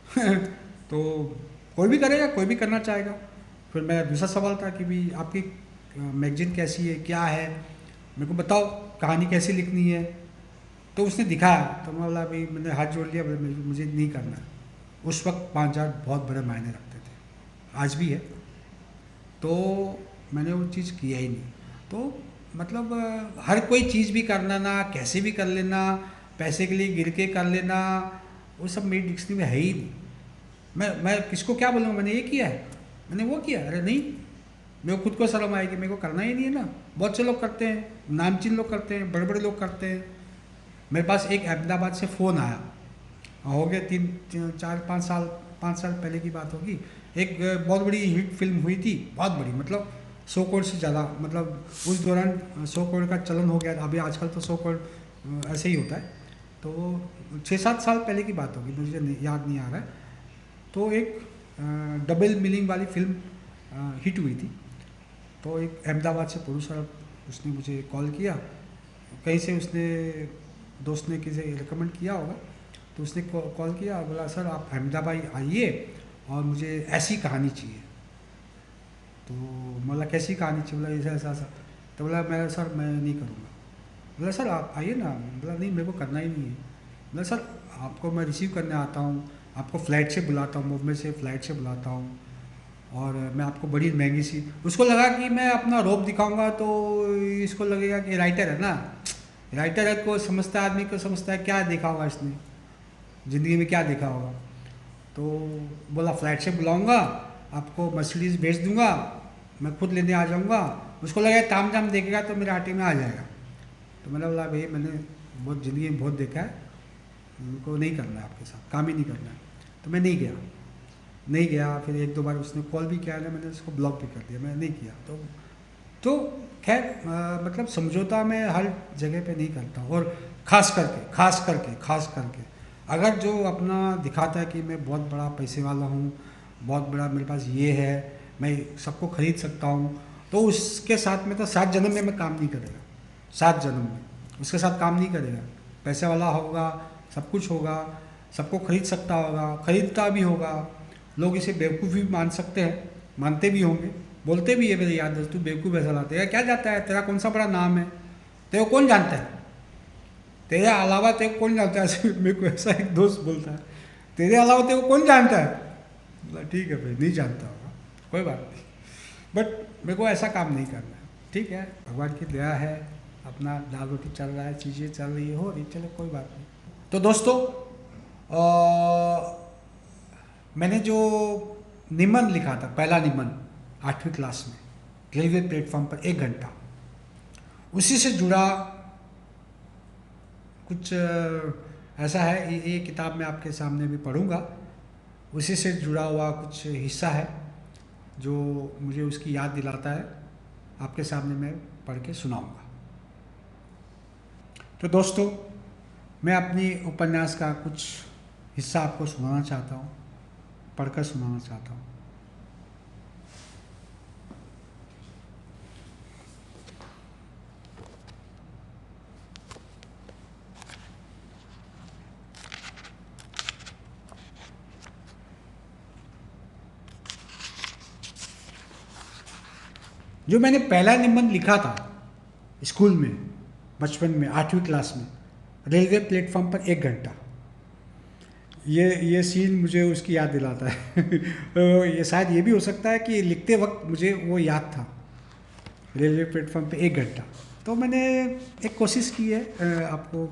तो कोई भी करेगा, कोई भी करना चाहेगा। फिर मेरा दूसरा सवाल था कि भाई आपकी मैगजीन कैसी है, क्या है, मेरे को बताओ कहानी कैसी लिखनी है। तो उसने दिखाया, तो मैं बोला भाई, मैंने हाथ जोड़ लिया, मुझे नहीं करना है। उस वक्त 5,000 बहुत बड़े मायने रखते थे, आज भी है। तो मैंने वो चीज़ किया ही नहीं। तो मतलब हर कोई चीज़ भी करना ना, कैसे भी कर लेना, पैसे के लिए गिर के कर लेना, वो सब मेरी डिक्शनरी में है ही नहीं। मैं किसको क्या बोलूँगा, मैंने ये किया है, मैंने वो किया, अरे नहीं, मेरे को खुद को शर्म आएगी, मेरे को करना ही नहीं है ना। बहुत से लोग करते हैं, नामचीन लोग करते हैं, बड़े बड़े लोग करते हैं। मेरे पास एक अहमदाबाद से फ़ोन आया, हो गया 3 4 5 साल, 5 साल पहले की बात होगी। एक बहुत बड़ी हिट फिल्म हुई थी, बहुत बड़ी, मतलब 100 करोड़ से ज़्यादा, मतलब उस दौरान 100 करोड़ का चलन हो गया था। अभी आजकल तो 100 करोड़ ऐसे ही होता है। तो 6-7 साल पहले की बात होगी, मुझे याद नहीं आ रहा है। तो एक डबल मीनिंग वाली फिल्म हिट हुई थी। तो एक अहमदाबाद से प्रोड्यूसर, उसने मुझे कॉल किया, कहीं से उसने दोस्त ने किसी रिकमेंड किया होगा, तो उसने कॉल किया, बोला सर आप अहमदाबाद आइए और मुझे ऐसी कहानी चाहिए। तो बोला कैसी कहानी चाहिए? बोला ऐसा ऐसा ऐसा। तो बोला मैं सर मैं नहीं करूँगा। बोला सर आप आइए ना। बोला नहीं मेरे को करना ही नहीं है। बोला सर आपको मैं रिसीव करने आता हूँ, आपको फ़्लाइट से बुलाता हूँ, मुंबई से फ़्लाइट से बुलाता हूँ, और मैं आपको बड़ी महंगी सी। उसको लगा कि मैं अपना रोब दिखाऊंगा तो इसको लगेगा कि राइटर है ना, राइटर है, को समझता है, आदमी को समझता है क्या देखा होगा इसने ज़िंदगी में, क्या देखा होगा। तो बोला फ़्लाइट से बुलाऊंगा, आपको मर्सिडीज़ भेज दूंगा, मैं खुद लेने आ जाऊंगा। उसको लगा ताम झाम देखेगा तो मेरे आटे में आ जाएगा। तो मैंने बोला भाई मैंने बहुत ज़िंदगी में बहुत देखा है, उनको नहीं करना है, आपके साथ काम ही नहीं करना है। तो मैं नहीं गया। फिर 1-2 बार उसने कॉल भी किया ना, मैंने उसको ब्लॉक भी कर दिया, मैं नहीं किया। तो खैर मतलब समझौता मैं हर जगह पे नहीं करता। और खास करके अगर जो अपना दिखाता है कि मैं बहुत बड़ा पैसे वाला हूँ, बहुत बड़ा मेरे पास ये है, मैं सबको खरीद सकता हूँ, तो उसके साथ में तो 7 जन्म में मैं काम नहीं करेगा। 7 जन्म में उसके साथ काम नहीं करेगा। पैसे वाला होगा, सब कुछ होगा, सबको खरीद सकता होगा, खरीदता भी होगा, लोग इसे बेवकूफ़ भी मान सकते हैं, मानते भी होंगे, बोलते भी है मेरे यार दोस्त तू बेवकूफ़ ऐसा लाते है, क्या जाता है, तेरा कौन सा बड़ा नाम है, तेरे को कौन जानता है, तेरे अलावा तेरे को कौन जानता है। ऐसे मेरे को ऐसा एक दोस्त बोलता है, तेरे अलावा तेरे को कौन जानता है। बोला ठीक है भाई, नहीं जानता होगा, कोई बात नहीं, बट मेरे को ऐसा काम नहीं करना है। ठीक है, भगवान की दया है, अपना दाल रोटी चल रहा है, चीज़ें चल रही है, हो रही, चलो कोई बात नहीं। तो दोस्तों मैंने जो निबंध लिखा था, पहला निबंध 8वीं क्लास में, रेलवे प्लेटफॉर्म पर 1 घंटा, उसी से जुड़ा कुछ ऐसा है, ये किताब मैं आपके सामने भी पढ़ूंगा, उसी से जुड़ा हुआ कुछ हिस्सा है जो मुझे उसकी याद दिलाता है, आपके सामने मैं पढ़ के सुनाऊंगा। तो दोस्तों मैं अपनी उपन्यास का कुछ हिस्सा आपको सुनाना चाहता हूँ, पढ़कर सुनाना चाहता हूँ। जो मैंने पहला निबंध लिखा था स्कूल में, बचपन में 8वीं क्लास में, रेलवे प्लेटफॉर्म पर 1 घंटा, ये सीन मुझे उसकी याद दिलाता है। तो ये शायद ये भी हो सकता है कि लिखते वक्त मुझे वो याद था, रेलवे प्लेटफॉर्म पे 1 घंटा। तो मैंने एक कोशिश की है, आपको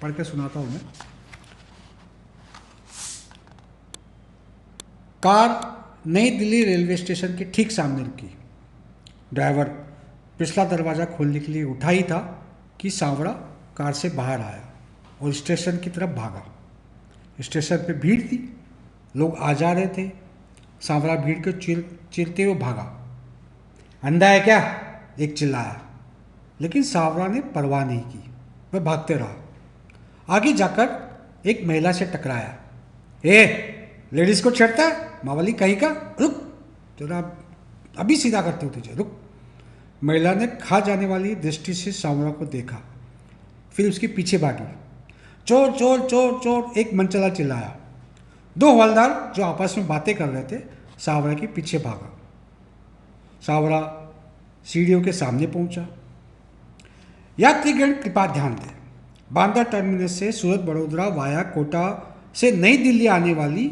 पढ़ के सुनाता हूँ मैं। कार नई दिल्ली रेलवे स्टेशन के ठीक सामने रुकी। ड्राइवर पिछला दरवाज़ा खोलने के लिए उठा ही था कि सांवरा कार से बाहर आया और स्टेशन की तरफ भागा। स्टेशन पे भीड़ थी, लोग आ जा रहे थे। सांवरा भीड़ को चीरते हुए भागा। अंधा है क्या? एक चिल्लाया, लेकिन सांवरा ने परवाह नहीं की, वह भागते रहा। आगे जाकर एक महिला से टकराया। लेडीज को छेड़ता है, मावली कहीं का, रुक, तेरा अभी सीधा करते हो तुझे, रुक। महिला ने खा जाने वाली दृष्टि से सांवरा को देखा, फिर उसके पीछे भागी। चोर चोर चोर चोर, एक मनचला चिल्लाया। 2 हवलदार जो आपस में बातें कर रहे थे सांवरा के पीछे भागा। सांवरा सीढ़ियों के सामने पहुंचा। यात्रीगण कृपया ध्यान दें, बांद्रा टर्मिनस से सूरत बड़ोदरा वाया कोटा से नई दिल्ली आने वाली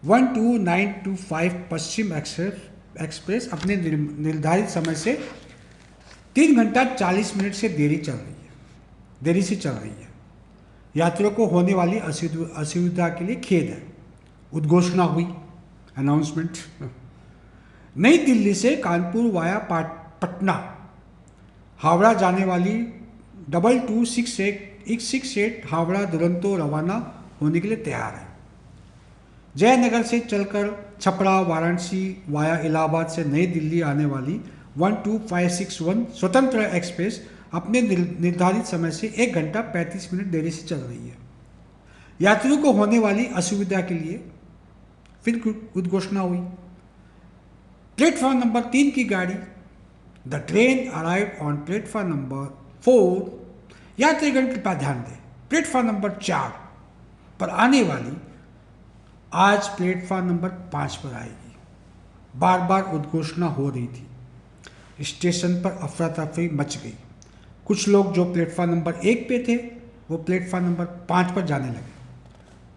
12925 पश्चिम एक्सप्रेस अपने निर्धारित समय से 3 घंटा 40 मिनट से देरी से चल रही है। यात्रियों को होने वाली असुविधा के लिए खेद है। उद्घोषणा हुई, अनाउंसमेंट। नई दिल्ली से कानपुर वाया पटना हावड़ा जाने वाली 2268 हावड़ा दुरंतो रवाना होने के लिए तैयार है। जयनगर से चलकर छपरा, वाराणसी वाया इलाहाबाद से नई दिल्ली आने वाली 12561 स्वतंत्र एक्सप्रेस अपने निर्धारित समय से 1 घंटा 35 मिनट देरी से चल रही है। यात्रियों को होने वाली असुविधा के लिए फिर उद्घोषणा हुई। प्लेटफॉर्म नंबर 3 की गाड़ी the train arrive on platform number 4। यात्रीगण कृपया ध्यान दें, प्लेटफॉर्म नंबर 4 पर आने वाली आज प्लेटफॉर्म नंबर 5 पर आएगी। बार बार उद्घोषणा हो रही थी। स्टेशन पर अफरा तफरी मच गई। कुछ लोग जो प्लेटफॉर्म नंबर 1 पे थे वो प्लेटफॉर्म नंबर 5 पर जाने लगे।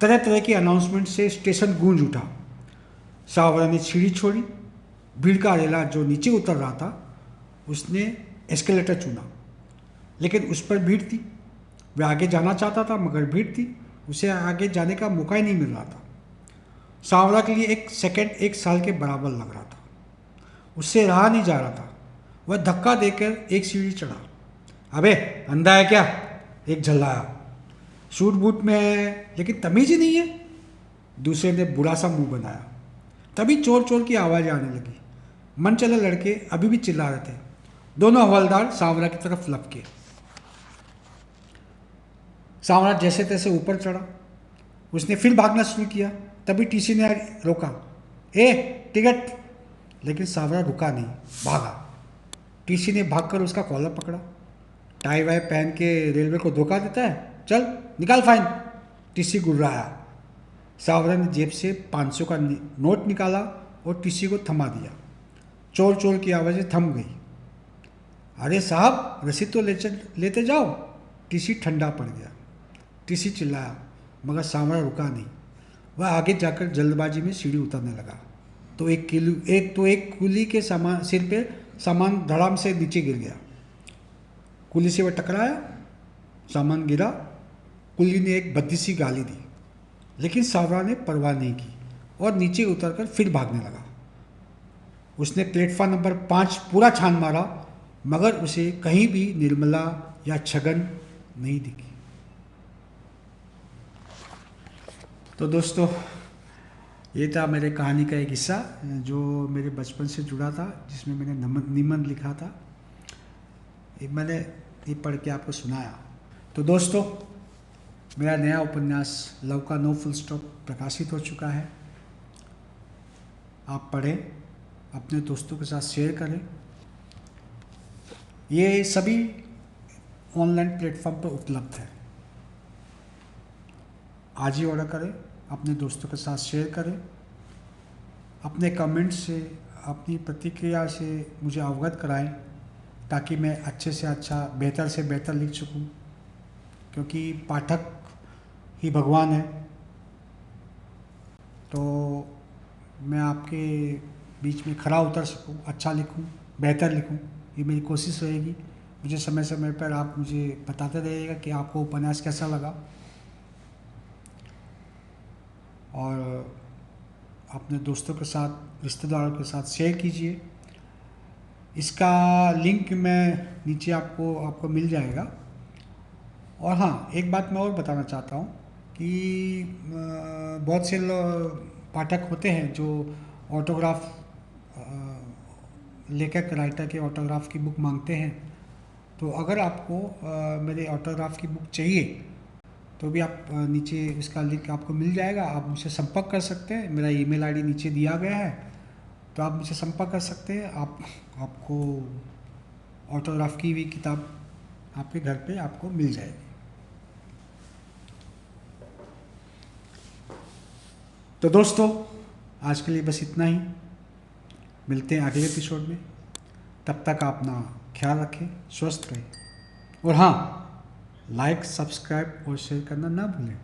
तरह तरह की अनाउंसमेंट से स्टेशन गूंज उठा। सावरा ने सीढ़ी छोड़ी। भीड़ का रेला जो नीचे उतर रहा था उसने एस्केलेटर चुना, लेकिन उस पर भीड़ थी। वह आगे जाना चाहता था मगर भीड़ थी, उसे आगे जाने का मौका ही नहीं मिल रहा था। सावरा के लिए 1 सेकंड 1 साल के बराबर लग रहा था। उससे रहा नहीं जा रहा था। वह धक्का देकर एक सीढ़ी चढ़ा। अबे अंधा है क्या? एक झल्लाया। सूट बूट में है लेकिन तमीज ही नहीं है। दूसरे ने बुरा सा मुंह बनाया। तभी चोर चोर की आवाज़ आने लगी। मन चले लड़के अभी भी चिल्ला रहे थे। दोनों हवलदार सावरा की तरफ लपके। सावरा जैसे तैसे ऊपर चढ़ा। उसने फिर भागना शुरू किया। तभी टीसी ने रोका। ए टिकट! लेकिन सावरा रुका नहीं, भागा। टीसी ने भागकर उसका कॉलर पकड़ा। टाई वाई पहन के रेलवे को धोखा देता है, चल निकाल फाइन। टीसी गुर्राया। सावरा ने जेब से 500 का नोट निकाला और टीसी को थमा दिया। चोर चोर की आवाज़ें थम गई। अरे साहब रसीद तो लेते जाओ। टीसी ठंडा पड़ गया। टीसी चिल्लाया मगर सावरा रुका नहीं। वह आगे जाकर जल्दबाजी में सीढ़ी उतरने लगा तो एक कुली के सिर पे सामान धड़ाम से नीचे गिर गया। कुली से वह टकराया, सामान गिरा। कुली ने एक भद्दी सी गाली दी, लेकिन सावरा ने परवाह नहीं की और नीचे उतरकर फिर भागने लगा। उसने प्लेटफॉर्म नंबर 5 पूरा छान मारा मगर उसे कहीं भी निर्मला या छगन नहीं दिखी। तो दोस्तों ये था मेरे कहानी का एक हिस्सा जो मेरे बचपन से जुड़ा था, जिसमें मैंने निबंध लिखा था। मैंने ये पढ़ के आपको सुनाया। तो दोस्तों मेरा नया उपन्यास लव का नो फुल स्टॉप प्रकाशित हो चुका है। आप पढ़ें, अपने दोस्तों के साथ शेयर करें। ये सभी ऑनलाइन प्लेटफॉर्म पर उपलब्ध है। आज ही ऑर्डर करें, अपने दोस्तों के साथ शेयर करें। अपने कमेंट से, अपनी प्रतिक्रिया से मुझे अवगत कराएं ताकि मैं अच्छे से अच्छा, बेहतर से बेहतर लिख सकूं, क्योंकि पाठक ही भगवान है। तो मैं आपके बीच में खरा उतर सकूं, अच्छा लिखूं, बेहतर लिखूं, ये मेरी कोशिश रहेगी। मुझे समय समय पर आप मुझे बताते रहिएगा कि आपको उपन्यास कैसा लगा, और अपने दोस्तों के साथ, रिश्तेदारों के साथ शेयर कीजिए। इसका लिंक मैं नीचे आपको मिल जाएगा। और हाँ, एक बात मैं और बताना चाहता हूँ कि बहुत से पाठक होते हैं जो ऑटोग्राफ, लेखक राइटर के ऑटोग्राफ की बुक मांगते हैं। तो अगर आपको मेरे ऑटोग्राफ की बुक चाहिए तो भी आप नीचे इसका लिंक आपको मिल जाएगा। आप मुझसे संपर्क कर सकते हैं। मेरा ईमेल आईडी नीचे दिया गया है, तो आप मुझसे संपर्क कर सकते हैं। आपको ऑटोग्राफ की हुई किताब आपके घर पे आपको मिल जाएगी। तो दोस्तों आज के लिए बस इतना ही। मिलते हैं अगले एपिसोड में। तब तक आप अपना ख्याल रखें, स्वस्थ रहें, और हाँ, लाइक, सब्सक्राइब और शेयर करना ना भूलें।